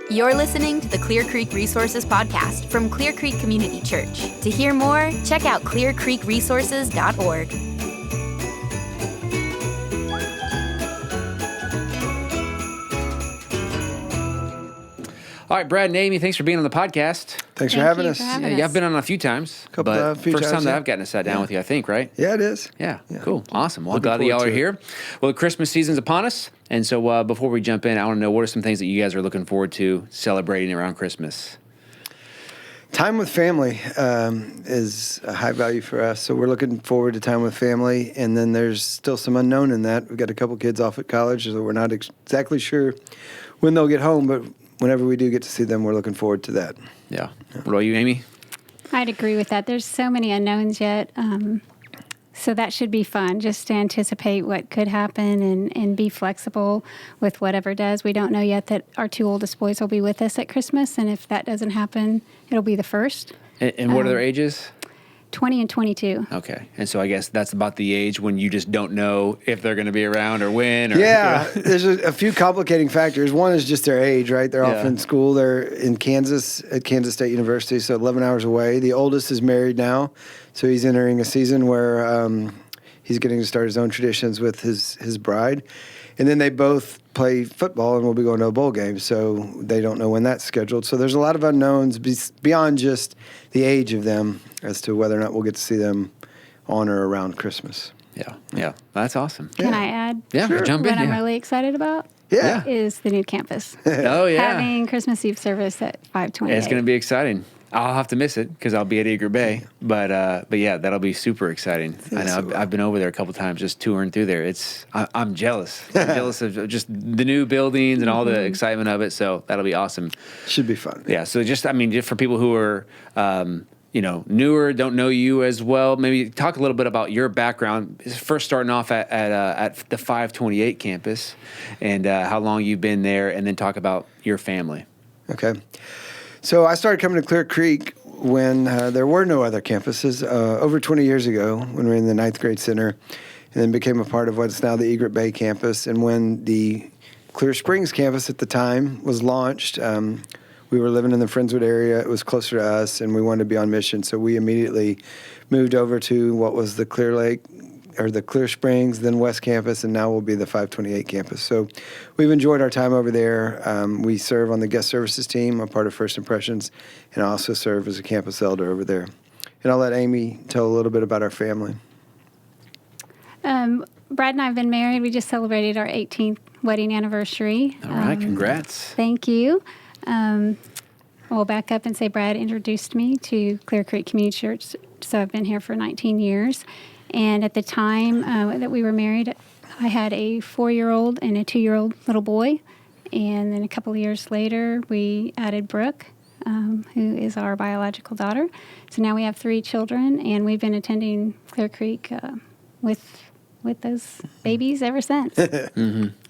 You're listening to the Clear Creek Resources podcast from Clear Creek Community Church. To hear more, check out clearcreekresources.org. All right, Brad and Amy, thanks for being on the podcast. Thanks for having us. Yeah, I've been on a few times. Few first times, time that I've gotten to sit down with you, I think, right? Yeah, it is. Yeah, cool. Awesome. Well, I'm Looking glad that y'all forward are to here. Well, the Christmas season's upon us. And so before we jump in, I want to know, what are some things that you guys are looking forward to celebrating around Christmas? Time with family is a high value for us. So we're looking forward to time with family. And then there's still some unknown in that. We've got a couple kids off at college, so we're not exactly sure when they'll get home. But whenever we do get to see them, we're looking forward to that. Yeah. What about you, Amy? I'd agree with that. There's so many unknowns yet. So that should be fun, just to anticipate what could happen and be flexible with whatever does. We don't know yet that our two oldest boys will be with us at Christmas, and if that doesn't happen, it'll be the first. And what are their ages? 20 and 22. Okay. And so I guess that's about the age when you just don't know if they're going to be around or when. Or, Yeah, there's a few complicating factors. One is just their age, right? They're off in school. They're in Kansas at Kansas State University, so 11 hours away. The oldest is married now, so he's entering a season where he's getting to start his own traditions with his bride. And then they both play football and will be going to a bowl game, so they don't know when that's scheduled. So there's a lot of unknowns beyond just the age of them as to whether or not we'll get to see them on or around Christmas. Yeah. That's awesome. Can I add? Yeah, sure. Jump in. What I'm really excited about is the new campus. Oh, yeah. Having Christmas Eve service at 5:28. It's going to be exciting. I'll have to miss it because I'll be at Eager Bay, but yeah, that'll be super exciting. I know I've been over there a couple times, just touring through there. I'm jealous. I'm jealous of just the new buildings and all the excitement of it. So that'll be awesome. Should be fun. Yeah. So just for people who are newer, don't know you as well, maybe talk a little bit about your background. First, starting off at the 528 campus, and how long you've been there, and then talk about your family. Okay. So I started coming to Clear Creek when there were no other campuses, over 20 years ago when we were in the 9th grade center, and then became a part of what's now the Egret Bay campus. And when the Clear Springs campus at the time was launched, we were living in the Friendswood area. It was closer to us, and we wanted to be on mission. So we immediately moved over to what was the Clear Lake, or the Clear Springs, then West Campus, and now will be the 528 campus. So we've enjoyed our time over there. We serve on the guest services team, a part of First Impressions, and I also serve as a campus elder over there. And I'll let Amy tell a little bit about our family. Brad and I have been married. We just celebrated our 18th wedding anniversary. All right, congrats. Thank you. I'll back up and say Brad introduced me to Clear Creek Community Church, so I've been here for 19 years. And at the time that we were married, I had a 4-year-old and a 2-year-old little boy. And then a couple of years later, we added Brooke, who is our biological daughter. So now we have 3 children, and we've been attending Clear Creek with those babies ever since.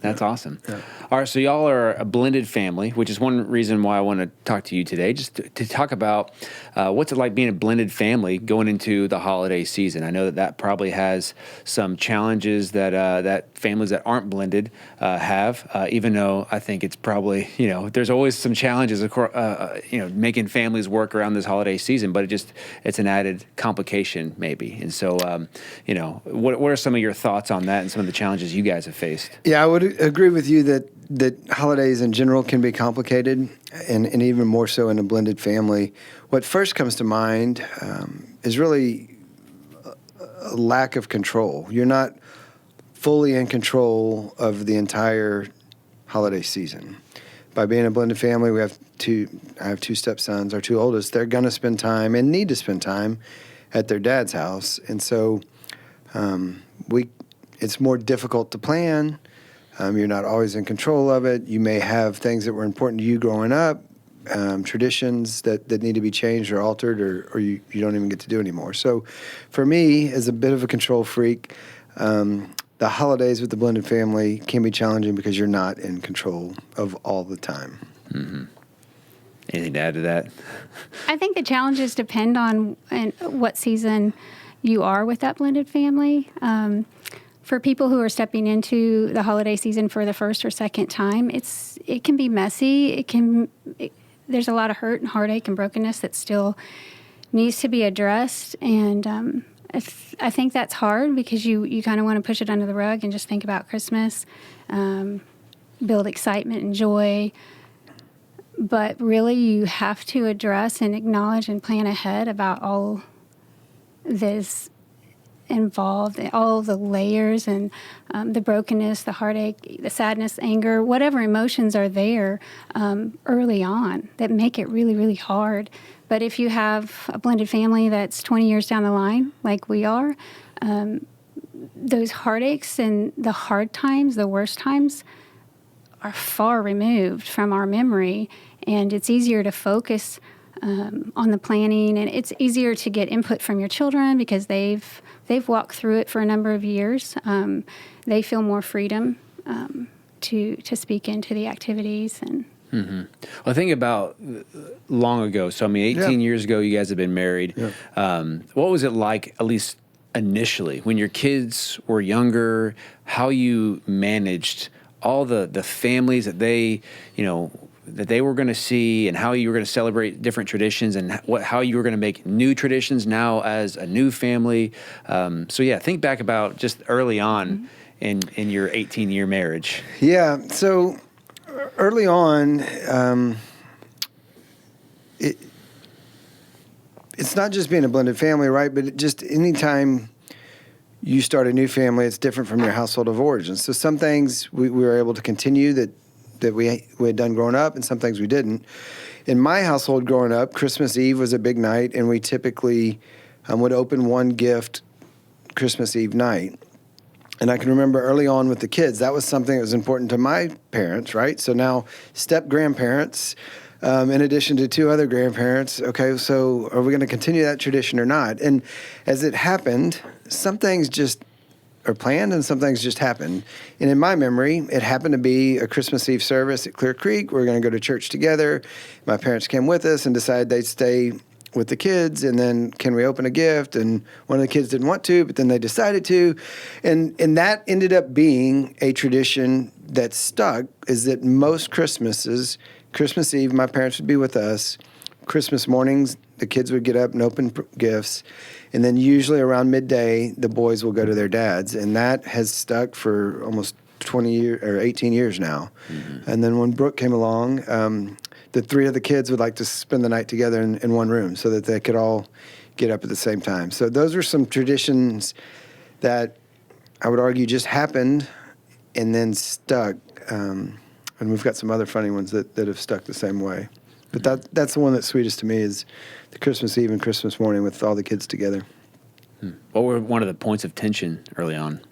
That's awesome. Yeah. All right, so y'all are a blended family, which is one reason why I want to talk to you today, just to talk about what's it like being a blended family going into the holiday season. I know that probably has some challenges that families that aren't blended have, even though I think it's probably, there's always some challenges, making families work around this holiday season, but it's an added complication maybe. And so, what are some of your thoughts on that and some of the challenges you guys have faced? Yeah, I would agree with you that holidays in general can be complicated, and even more so in a blended family. What first comes to mind is really a lack of control. You're not fully in control of the entire holiday season. By being a blended family, I have 2 stepsons. Our 2 oldest, they're going to spend time and need to spend time at their dad's house. And so it's more difficult to plan. You're not always in control of it. You may have things that were important to you growing up, traditions that need to be changed or altered, or you don't even get to do anymore. So for me, as a bit of a control freak, the holidays with the blended family can be challenging because you're not in control of all the time. Mm-hmm. Anything to add to that? I think the challenges depend on what season you are with that blended family. for people who are stepping into the holiday season for the first or second time, it can be messy. There's a lot of hurt and heartache and brokenness that still needs to be addressed. And I think that's hard because you kind of want to push it under the rug and just think about Christmas, build excitement and joy. But really, you have to address and acknowledge and plan ahead about all this involved, all the layers and the brokenness, the heartache, the sadness, anger, whatever emotions are there early on that make it really, really hard. But if you have a blended family that's 20 years down the line, like we are, those heartaches and the hard times, the worst times, are far removed from our memory, and it's easier to focus on the planning, and it's easier to get input from your children because they've walked through it for a number of years. They feel more freedom to speak into the activities. And Well, think about long ago. So, I mean, 18 years ago, you guys have been married. Yeah. What was it like, at least initially, when your kids were younger, how you managed all the families that they were going to see, and how you were going to celebrate different traditions, and how you were going to make new traditions now as a new family. Think back about just early on in your 18-year marriage. Yeah, so early on, it's not just being a blended family, right? But just anytime you start a new family, it's different from your household of origin. So some things we were able to continue that we had done growing up, and some things we didn't. In my household growing up, Christmas Eve was a big night, and we typically would open one gift Christmas Eve night. And I can remember early on with the kids, that was something that was important to my parents, right? So now step-grandparents, in addition to two other grandparents, okay, so are we going to continue that tradition or not? And as it happened, some things just are planned and some things just happened. And in my memory, it happened to be a Christmas Eve service at Clear Creek. We were going to go to church together. My parents came with us and decided they'd stay with the kids, and then can we open a gift? And one of the kids didn't want to, but then they decided to. And that ended up being a tradition that stuck, is that most Christmases, Christmas Eve, my parents would be with us. Christmas mornings, the kids would get up and open gifts. And then usually around midday, the boys will go to their dads. And that has stuck for almost 20 years or 18 years now. Mm-hmm. And then when Brooke came along, the three of the kids would like to spend the night together in one room so that they could all get up at the same time. So those are some traditions that I would argue just happened and then stuck. And we've got some other funny ones that have stuck the same way. But that's the one that's sweetest to me, is the Christmas Eve and Christmas morning with all the kids together. What were one of the points of tension early on?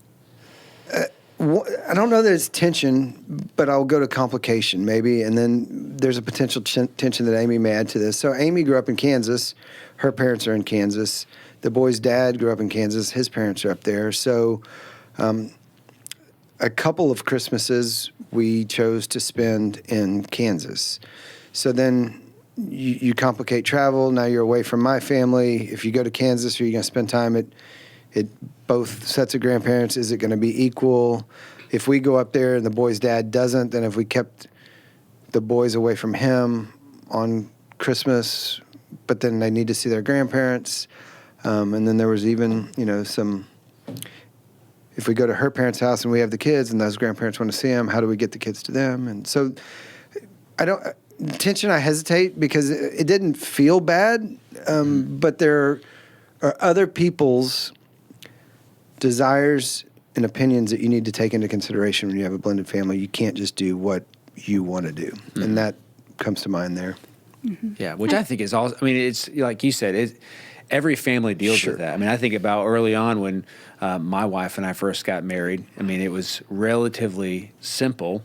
I don't know that it's tension, but I'll go to complication maybe. And then there's a potential tension that Amy may add to this. So Amy grew up in Kansas. Her parents are in Kansas. The boy's dad grew up in Kansas. His parents are up there. So a couple of Christmases we chose to spend in Kansas. So then you complicate travel. Now you're away from my family. If you go to Kansas, are you going to spend time at both sets of grandparents? Is it going to be equal? If we go up there and the boy's dad doesn't, then if we kept the boys away from him on Christmas, but then they need to see their grandparents. And then there was even, some, if we go to her parents' house and we have the kids and those grandparents want to see them, how do we get the kids to them? And so tension, I hesitate because it didn't feel bad, but there are other people's desires and opinions that you need to take into consideration when you have a blended family. You can't just do what you want to do. Mm-hmm. And that comes to mind there. Mm-hmm. Yeah, which I think is also, I mean, it's like you said, every family deals with that. I mean, I think about early on when my wife and I first got married. I mean, it was relatively simple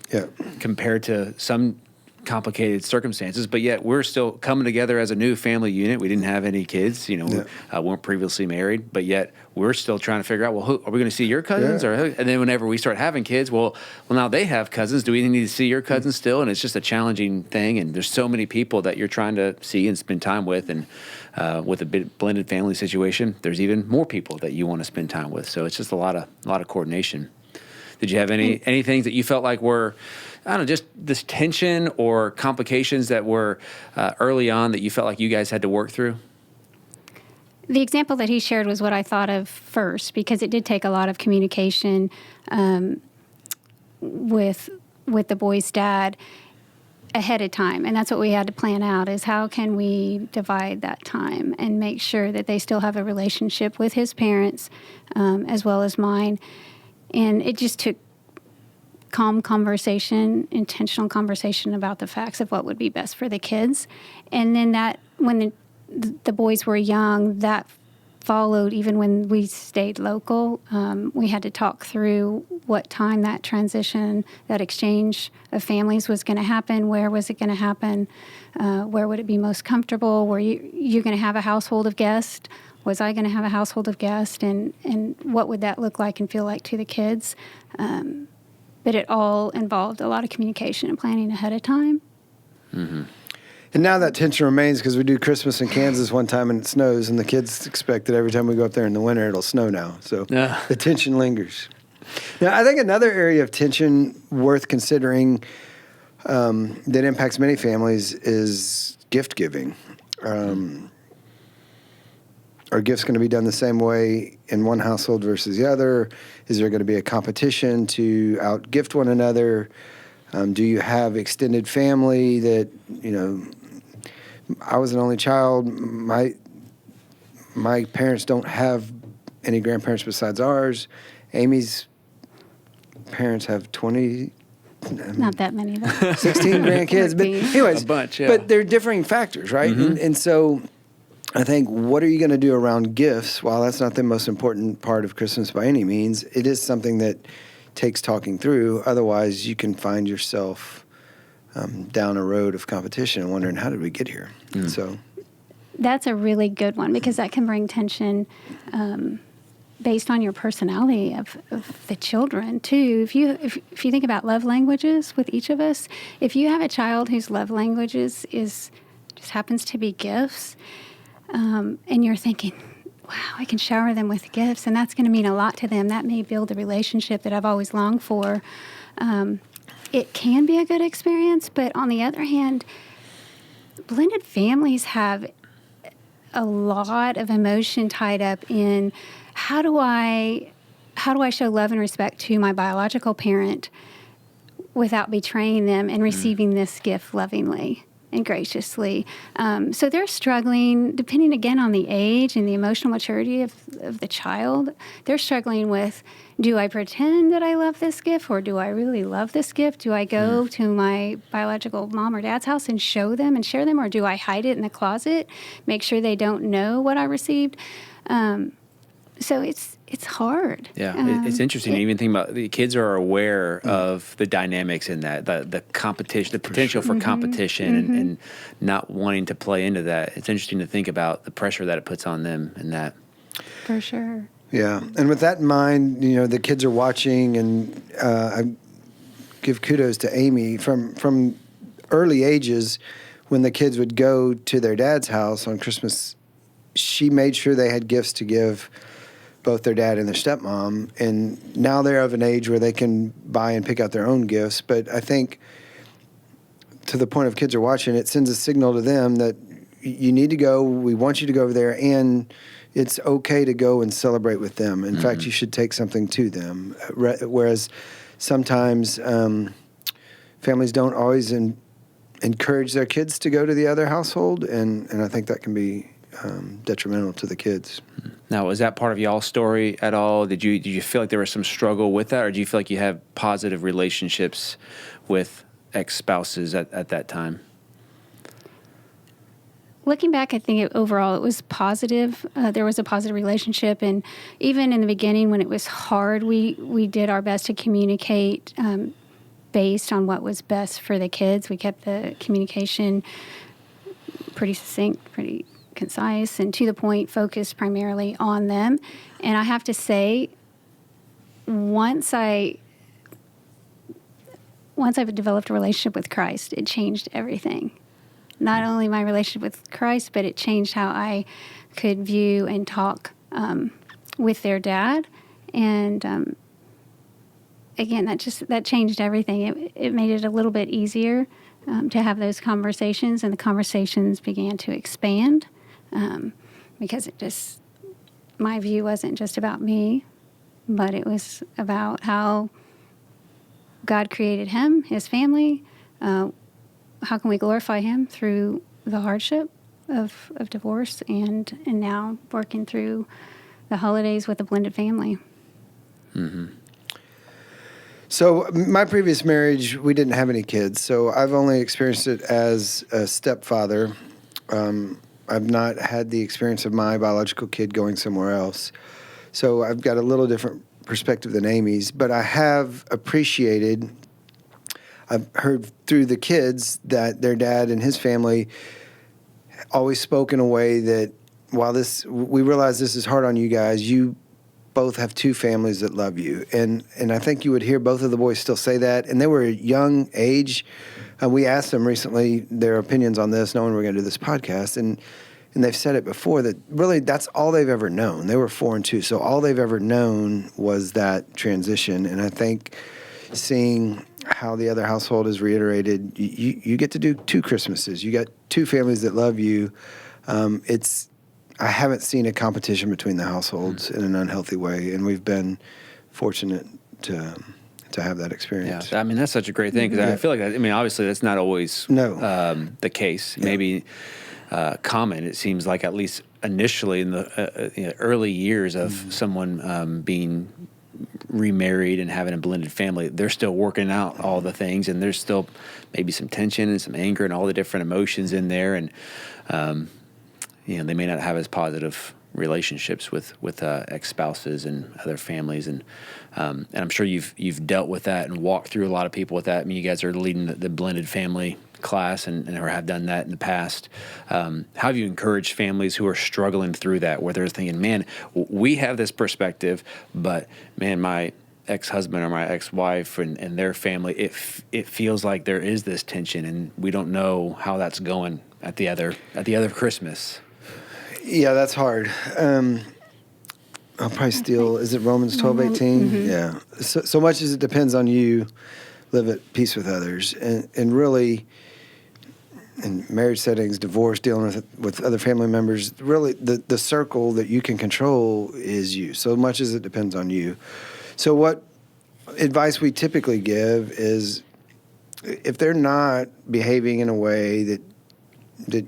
compared to some complicated circumstances, but yet we're still coming together as a new family unit. We didn't have any kids, weren't previously married, but yet we're still trying to figure out, well, who, are we going to see your cousins? And then whenever we start having kids, well, now they have cousins. Do we need to see your cousins still? And it's just a challenging thing. And there's so many people that you're trying to see and spend time with. And with a blended family situation, there's even more people that you want to spend time with. So it's just a lot of coordination. Did you have any things that you felt like were, I don't know, just this tension or complications that were early on that you felt like you guys had to work through? The example that he shared was what I thought of first, because it did take a lot of communication with the boy's dad ahead of time. And that's what we had to plan out, is how can we divide that time and make sure that they still have a relationship with his parents as well as mine. And it just took calm conversation, intentional conversation about the facts of what would be best for the kids. And then that, when the boys were young, that followed even when we stayed local. We had to talk through what time that transition, that exchange of families was going to happen. Where was it going to happen? Where would it be most comfortable? Were you going to have a household of guests? Was I going to have a household of guests? And what would that look like and feel like to the kids? But it all involved a lot of communication and planning ahead of time. Mm-hmm. And now that tension remains because we do Christmas in Kansas one time and it snows, and the kids expect that every time we go up there in the winter it'll snow now. So the tension lingers. Now, I think another area of tension worth considering that impacts many families is gift giving. Are gifts going to be done the same way in one household versus the other? Is there going to be a competition to out-gift one another? Do you have extended family that, I was an only child. My parents don't have any grandparents besides ours. Amy's parents have 20... Not that many, though. 16 grandkids. But anyways, a bunch, yeah. But they're differing factors, right? Mm-hmm. And so I think, what are you going to do around gifts? While that's not the most important part of Christmas by any means, it is something that takes talking through. Otherwise, you can find yourself down a road of competition and wondering, how did we get here? Mm. So that's a really good one, because that can bring tension based on your personality of the children too. If you think about love languages with each of us, if you have a child whose love languages just happens to be gifts, and you're thinking, wow, I can shower them with gifts, and that's going to mean a lot to them. That may build a relationship that I've always longed for. It can be a good experience, but on the other hand, blended families have a lot of emotion tied up in how do I show love and respect to my biological parent without betraying them and receiving this gift lovingly and graciously. So they're struggling, depending again on the age and the emotional maturity of the child, they're struggling with, do I pretend that I love this gift, or do I really love this gift? Do I go to my biological mom or dad's house and show them and share them, or do I hide it in the closet, make sure they don't know what I received? So it's hard. Yeah, it's interesting. Even think about the kids are aware of the dynamics in that, the competition, the potential for competition, and not wanting to play into that. It's interesting to think about the pressure that it puts on them in that. For sure. Yeah, and with that in mind, the kids are watching, and I give kudos to Amy from early ages. When the kids would go to their dad's house on Christmas, she made sure they had gifts to give both their dad and their stepmom, and now they're of an age where they can buy and pick out their own gifts. But I think, to the point of kids are watching, it sends a signal to them that you need to go, we want you to go over there, and it's okay to go and celebrate with them. In fact, you should take something to them. Whereas sometimes families don't always encourage their kids to go to the other household, and I think that can be detrimental to the kids. Now, was that part of y'all's story at all? Did you feel like there was some struggle with that, or do you feel like you have positive relationships with ex-spouses at that time? Looking back, I think overall it was positive. There was a positive relationship, and even in the beginning when it was hard, we did our best to communicate based on what was best for the kids. We kept the communication pretty succinct, pretty concise, and to the point, focused primarily on them. And I have to say, once I've developed a relationship with Christ, it changed everything. Not only my relationship with Christ, but it changed how I could view and talk with their dad. And again, that changed everything. It made it a little bit easier to have those conversations, and the conversations began to expand because my view wasn't just about me, but it was about how God created him, his family. How can we glorify him through the hardship of divorce and now working through the holidays with a blended family. Mm-hmm. So my previous marriage, we didn't have any kids, so I've only experienced it as a stepfather. I've not had the experience of my biological kid going somewhere else. So I've got a little different perspective than Amy's, but I have appreciated, I've heard through the kids that their dad and his family always spoke in a way that while we realize this is hard on you guys, you both have two families that love you. And I think you would hear both of the boys still say that. And they were a young age. We asked them recently their opinions on this, knowing we're going to do this podcast. And they've said it before that really that's all they've ever known. They were 4 and 2. So all they've ever known was that transition. And I think seeing how the other household is reiterated, you get to do 2 Christmases. You got 2 families that love you. I haven't seen a competition between the households in an unhealthy way, and we've been fortunate to have that experience. Yeah, I mean, that's such a great thing, because I feel like, obviously that's not always the case. Yeah. Maybe common, it seems like, at least initially in the early years of someone being remarried and having a blended family, they're still working out all the things, and there's still maybe some tension and some anger and all the different emotions in there, and they may not have as positive relationships with ex-spouses and other families, and I'm sure you've dealt with that and walked through a lot of people with that. I mean, you guys are leading the blended family class and or have done that in the past. How have you encouraged families who are struggling through that, where they're thinking, man, we have this perspective, but man, my ex-husband or my ex-wife and their family, it feels like there is this tension, and we don't know how that's going at the other Christmas. Yeah, that's hard. I'll probably steal, is it Romans 12:18? Mm-hmm. Yeah. So much as it depends on you, live at peace with others. And really, in marriage settings, divorce, dealing with other family members, really the circle that you can control is you. So much as it depends on you. So what advice we typically give is, if they're not behaving in a way that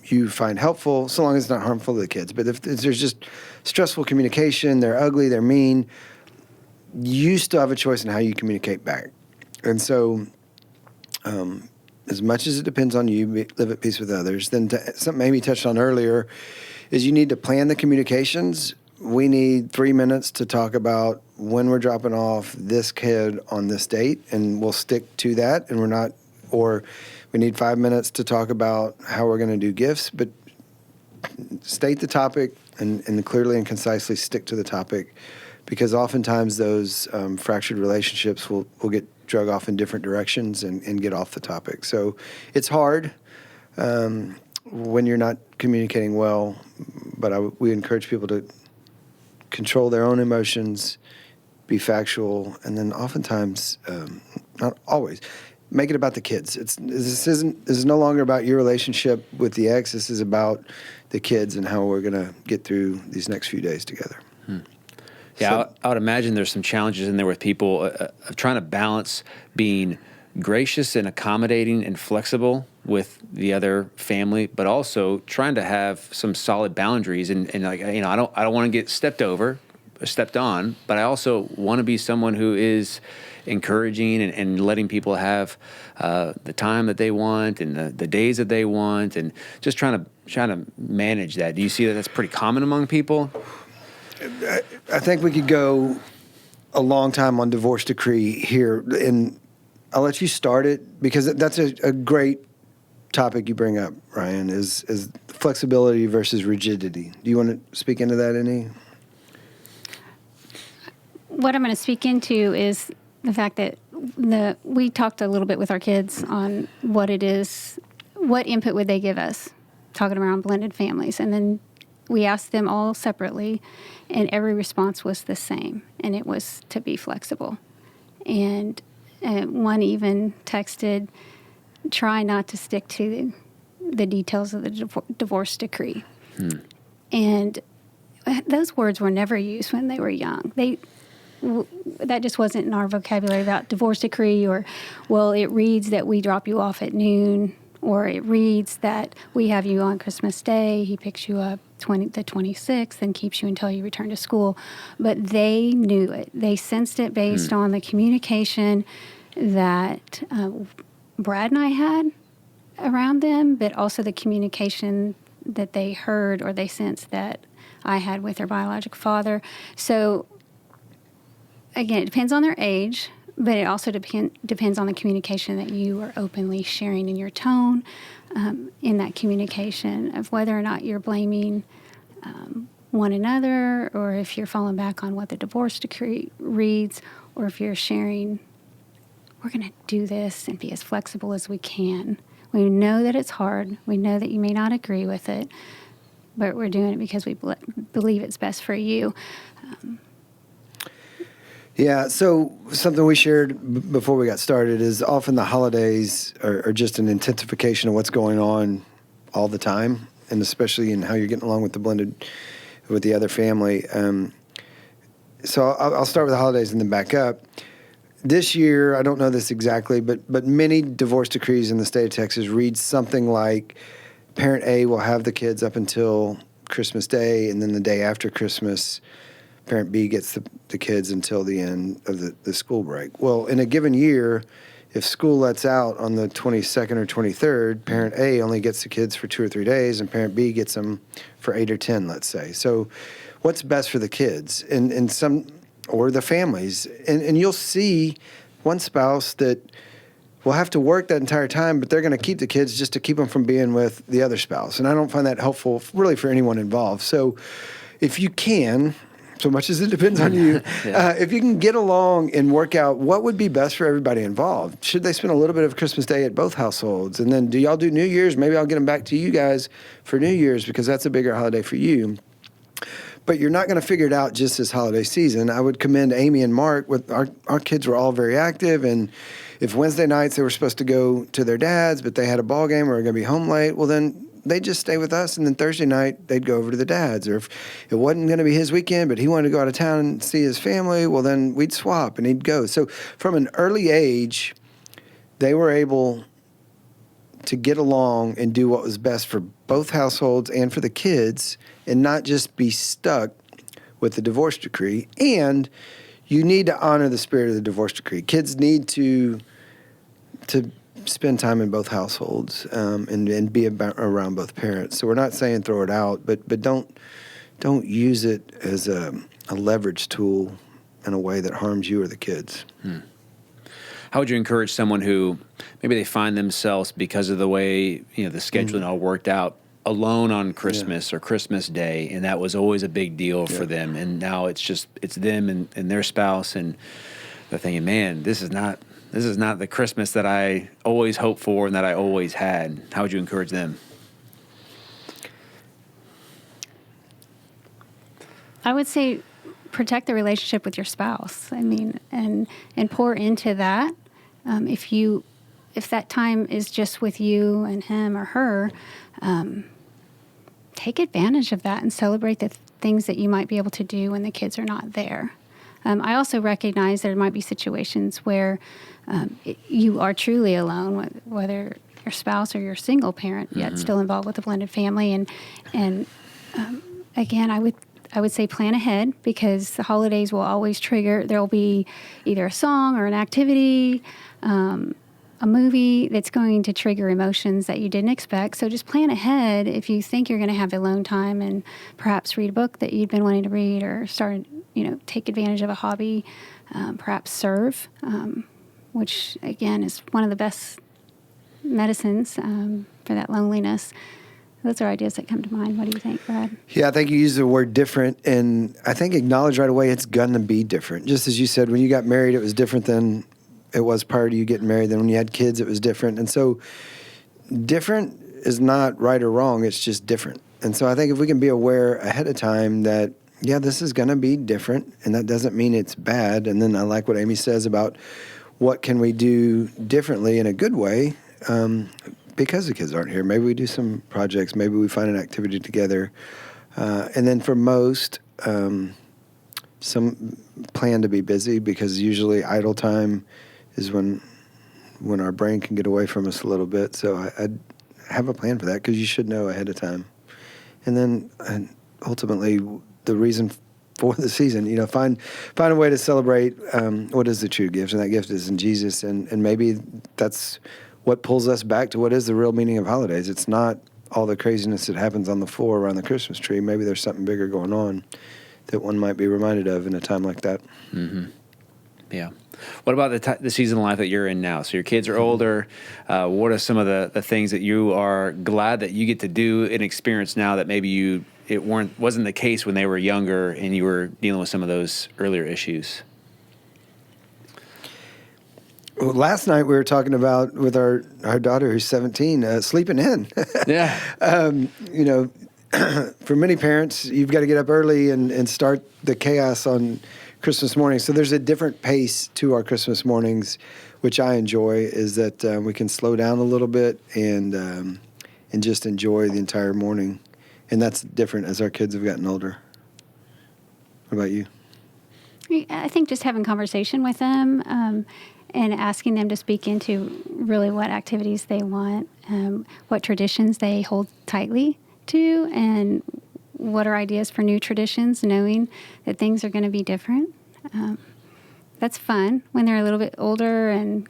you find helpful, so long as it's not harmful to the kids. But if there's just stressful communication, they're ugly, they're mean, you still have a choice in how you communicate back. And so as much as it depends on you, live at peace with others. Then something Amy touched on earlier is you need to plan the communications. We need 3 minutes to talk about when we're dropping off this kid on this date, and we'll stick to that. And we need 5 minutes to talk about how we're going to do gifts, but state the topic and clearly and concisely stick to the topic, because oftentimes those fractured relationships will get drug off in different directions and get off the topic. So it's hard when you're not communicating well, but we encourage people to control their own emotions, be factual, and then oftentimes, not always, make it about the kids. This is no longer about your relationship with the ex. This is about the kids and how we're going to get through these next few days together. Yeah, I would imagine there's some challenges in there with people of trying to balance being gracious and accommodating and flexible with the other family, but also trying to have some solid boundaries. And like, I don't want to get stepped on, but I also want to be someone who is encouraging and letting people have the time that they want and the days that they want, and just trying to manage that. Do you see that that's pretty common among people? I think we could go a long time on divorce decree here, and I'll let you start it because that's a great topic you bring up, Ryan, is flexibility versus rigidity. Do you want to speak into that any? What I'm going to speak into is the fact that we talked a little bit with our kids on what it is, what input would they give us, talking around blended families. And then we asked them all separately, and every response was the same, and it was to be flexible. And one even texted, try not to stick to the details of the divorce decree. And those words were never used when they were young. That just wasn't in our vocabulary about divorce decree, or, well, it reads that we drop you off at noon, or it reads that we have you on Christmas Day, he picks you up the 26th and keeps you until you return to school. But they knew it. They sensed it based on the communication that Brad and I had around them, but also the communication that they heard or they sensed that I had with their biological father. So again, it depends on their age, but it also depends on the communication that you are openly sharing in your tone in that communication of whether or not you're blaming one another, or if you're falling back on what the divorce decree reads, or if you're sharing, we're going to do this and be as flexible as we can. We know that it's hard. We know that you may not agree with it, but we're doing it because we believe it's best for you. Yeah, so something we shared before we got started is often the holidays are just an intensification of what's going on all the time, and especially in how you're getting along with the other family. So I'll start with the holidays and then back up. This year, I don't know this exactly, but many divorce decrees in the state of Texas read something like parent A will have the kids up until Christmas Day, and then the day after Christmas, parent B gets the kids until the end of the school break. Well, in a given year, if school lets out on the 22nd or 23rd, parent A only gets the kids for 2 or 3 days, and parent B gets them for 8 or 10, let's say. So what's best for the kids and some or the families? And you'll see one spouse that will have to work that entire time, but they're going to keep the kids just to keep them from being with the other spouse. And I don't find that helpful really for anyone involved. So if you can, so much as it depends on you, if you can get along and work out what would be best for everybody involved. Should they spend a little bit of Christmas Day at both households? And then do y'all do New Year's? Maybe I'll get them back to you guys for New Year's because that's a bigger holiday for you. But you're not going to figure it out just this holiday season. I would commend Amy and Mark. With our kids were all very active, and if Wednesday nights they were supposed to go to their dad's, but they had a ball game or were going to be home late, well then they'd just stay with us, and then Thursday night they'd go over to the dad's. Or if it wasn't going to be his weekend, but he wanted to go out of town and see his family, well then we'd swap and he'd go. So from an early age, they were able to get along and do what was best for both households and for the kids, and not just be stuck with the divorce decree. And you need to honor the spirit of the divorce decree. Kids need to spend time in both households and be around both parents. So we're not saying throw it out, but don't use it as a leverage tool in a way that harms you or the kids. How would you encourage someone who maybe they find themselves because of the way the scheduling all worked out alone on Christmas or Christmas Day, and that was always a big deal for them, and now it's them and their spouse, and they're thinking, man, this is not the Christmas that I always hoped for and that I always had. How would you encourage them? I would say protect the relationship with your spouse. I mean, and pour into that. If that time is just with you and him or her, take advantage of that and celebrate the things that you might be able to do when the kids are not there. I also recognize there might be situations where you are truly alone, whether your spouse or your single parent, yet still involved with a blended family. And again, I would say plan ahead, because the holidays will always trigger. There will be either a song or an activity, a movie that's going to trigger emotions that you didn't expect. So just plan ahead if you think you're going to have alone time, and perhaps read a book that you've been wanting to read, or start, take advantage of a hobby, perhaps serve. which again is one of the best medicines for that loneliness. Those are ideas that come to mind. What do you think, Brad? Yeah, I think you use the word different, and I think acknowledge right away it's going to be different. Just as you said, when you got married, it was different than it was prior to you getting married. Then when you had kids, it was different. And so different is not right or wrong. It's just different. And so I think if we can be aware ahead of time that, yeah, this is going to be different, and that doesn't mean it's bad. And then I like what Amy says about what can we do differently in a good way, because the kids aren't here. Maybe we do some projects. Maybe we find an activity together. And then for most, some plan to be busy, because usually idle time is when our brain can get away from us a little bit. So I have a plan for that, because you should know ahead of time. And then ultimately, the reason for the season, find a way to celebrate what is the true gift, and that gift is in Jesus. And maybe that's what pulls us back to what is the real meaning of holidays. It's not all the craziness that happens on the floor around the Christmas tree. Maybe there's something bigger going on that one might be reminded of in a time like that. Mm-hmm. Yeah. What about the season of life that you're in now? So your kids are older. What are some of the things that you are glad that you get to do and experience now that maybe it wasn't the case when they were younger and you were dealing with some of those earlier issues? Well, last night we were talking about with our daughter who's 17, sleeping in. Yeah. For many parents, you've got to get up early and start the chaos on Christmas morning. So there's a different pace to our Christmas mornings, which I enjoy, is that we can slow down a little bit and just enjoy the entire morning. And that's different as our kids have gotten older. What about you? I think just having conversation with them and asking them to speak into really what activities they want, what traditions they hold tightly to, and what are ideas for new traditions, knowing that things are going to be different. That's fun when they're a little bit older and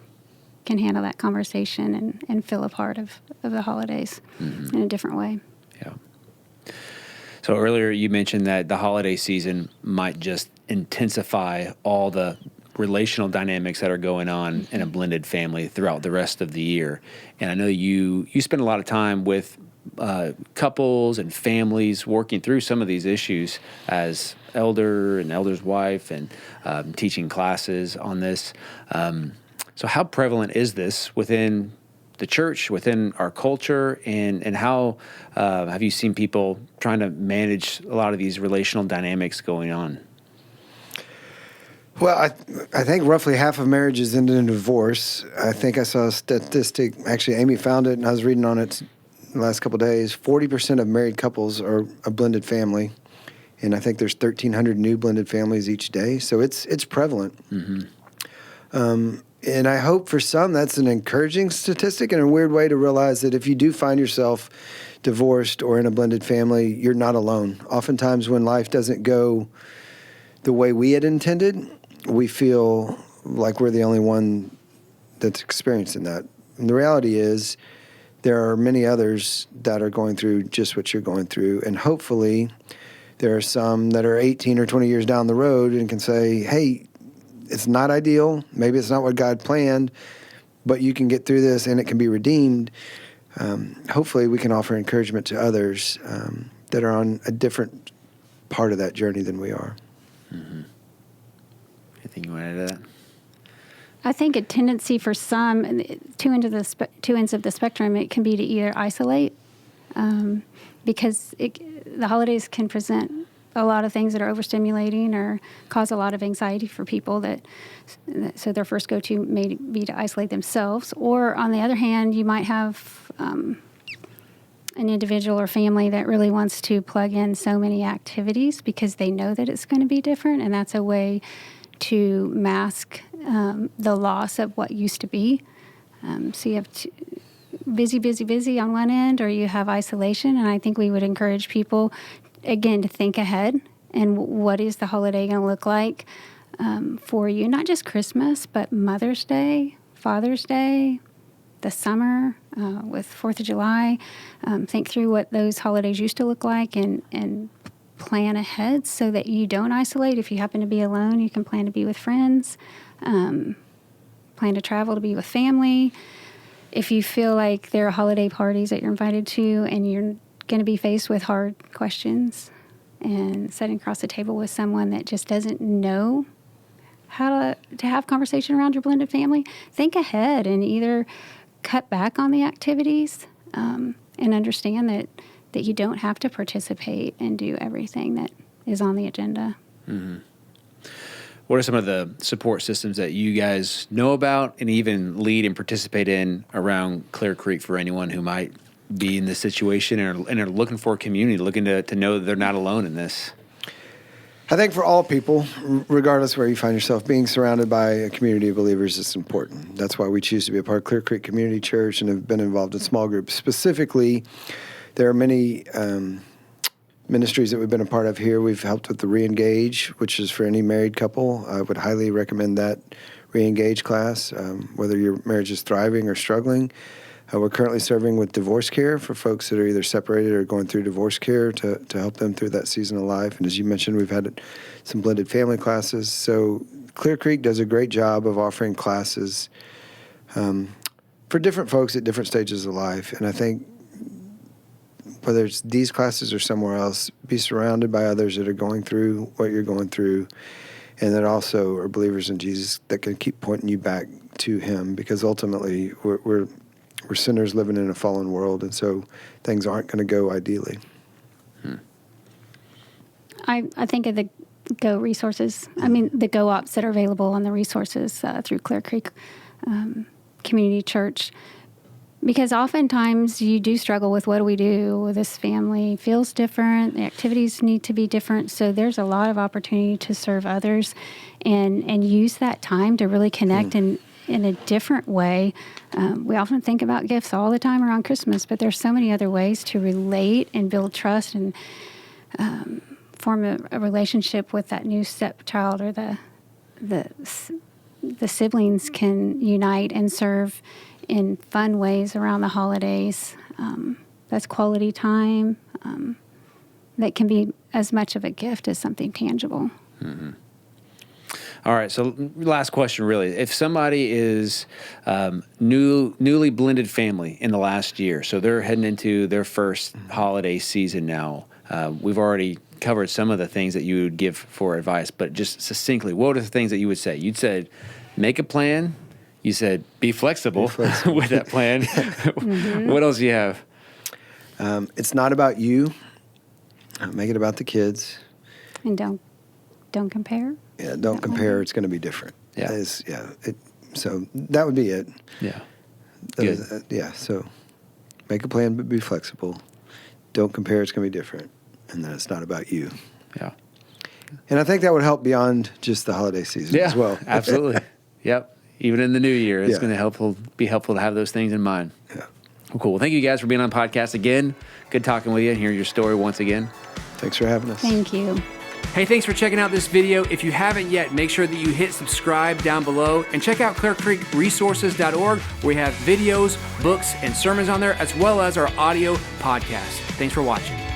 can handle that conversation and feel a part of the holidays in a different way. Yeah. So earlier you mentioned that the holiday season might just intensify all the relational dynamics that are going on in a blended family throughout the rest of the year. And I know you spend a lot of time with couples and families working through some of these issues as elder and elder's wife and teaching classes on this. So how prevalent is this within the church, within our culture, and how have you seen people trying to manage a lot of these relational dynamics going on? Well, I think roughly half of marriages end in divorce. I think I saw a statistic, actually Amy found it, and I was reading on it the last couple of days. 40% of married couples are a blended family, and I think there's 1,300 new blended families each day, so it's prevalent. Mm-hmm. And I hope for some that's an encouraging statistic and a weird way to realize that if you do find yourself divorced or in a blended family, you're not alone. Oftentimes when life doesn't go the way we had intended, we feel like we're the only one that's experiencing that. And the reality is there are many others that are going through just what you're going through. And hopefully there are some that are 18 or 20 years down the road and can say, hey, it's not ideal. Maybe it's not what God planned, but you can get through this and it can be redeemed. Hopefully we can offer encouragement to others that are on a different part of that journey than we are. Mm-hmm. Anything you want to add to that? I think a tendency for some, two ends of the spectrum, it can be to either isolate, because the holidays can present a lot of things that are overstimulating or cause a lot of anxiety for people, so their first go-to may be to isolate themselves. Or on the other hand, you might have an individual or family that really wants to plug in so many activities because they know that it's going to be different, and that's a way to mask the loss of what used to be. So you have busy on one end, or you have isolation, and I think we would encourage people, again, to think ahead and what is the holiday going to look like for you, not just Christmas, but Mother's Day, Father's Day, the summer with 4th of July. Think through what those holidays used to look like and plan ahead so that you don't isolate. If you happen to be alone, you can plan to be with friends. Plan plan to travel to be with family, if you feel like there are holiday parties that you're invited to and you're going to be faced with hard questions and sitting across the table with someone that just doesn't know how to have conversation around your blended family, think ahead and either cut back on the activities and understand that you don't have to participate and do everything that is on the agenda. Mm-hmm. What are some of the support systems that you guys know about and even lead and participate in around Clear Creek for anyone who might be in this situation and are looking for a community, looking to know that they're not alone in this? I think for all people, regardless where you find yourself, being surrounded by a community of believers is important. That's why we choose to be a part of Clear Creek Community Church and have been involved in small groups. Specifically, there are many ministries that we've been a part of here. We've helped with the Re-Engage, which is for any married couple. I would highly recommend that Re-Engage class, whether your marriage is thriving or struggling. We're currently serving with divorce care for folks that are either separated or going through divorce care to help them through that season of life. And as you mentioned, we've had some blended family classes. So Clear Creek does a great job of offering classes for different folks at different stages of life. And I think whether it's these classes or somewhere else, be surrounded by others that are going through what you're going through and that also are believers in Jesus that can keep pointing you back to him, because ultimately we're sinners living in a fallen world, and so things aren't going to go ideally. I think of the Go resources. I mean, the Go ops that are available on the resources through Clear Creek Community Church, because oftentimes you do struggle with what do we do? This family feels different. The activities need to be different. So there's a lot of opportunity to serve others and use that time to really connect in a different way. We often think about gifts all the time around Christmas, but there's so many other ways to relate and build trust and form a relationship with that new stepchild, or the siblings can unite and serve in fun ways around the holidays. That's quality time that can be as much of a gift as something tangible. Mm-hmm. All right, so last question, really. If somebody is newly blended family in the last year, so they're heading into their first holiday season now, we've already covered some of the things that you would give for advice, but just succinctly, what are the things that you would say? You'd said, make a plan. You said, be flexible with that plan. Mm-hmm. What else do you have? It's not about you. Make it about the kids. And don't compare. Yeah, don't compare. It's going to be different. Yeah. So that would be it. Yeah. Good. So make a plan, but be flexible. Don't compare. It's going to be different. And then it's not about you. Yeah. And I think that would help beyond just the holiday season as well. Absolutely. Yep. Even in the new year, it's going to be helpful to have those things in mind. Yeah. Well, cool. Well, thank you guys for being on the podcast again. Good talking with you and hearing your story once again. Thanks for having us. Thank you. Hey, thanks for checking out this video. If you haven't yet, make sure that you hit subscribe down below and check out ClearCreekResources.org, where we have videos, books, and sermons on there, as well as our audio podcast. Thanks for watching.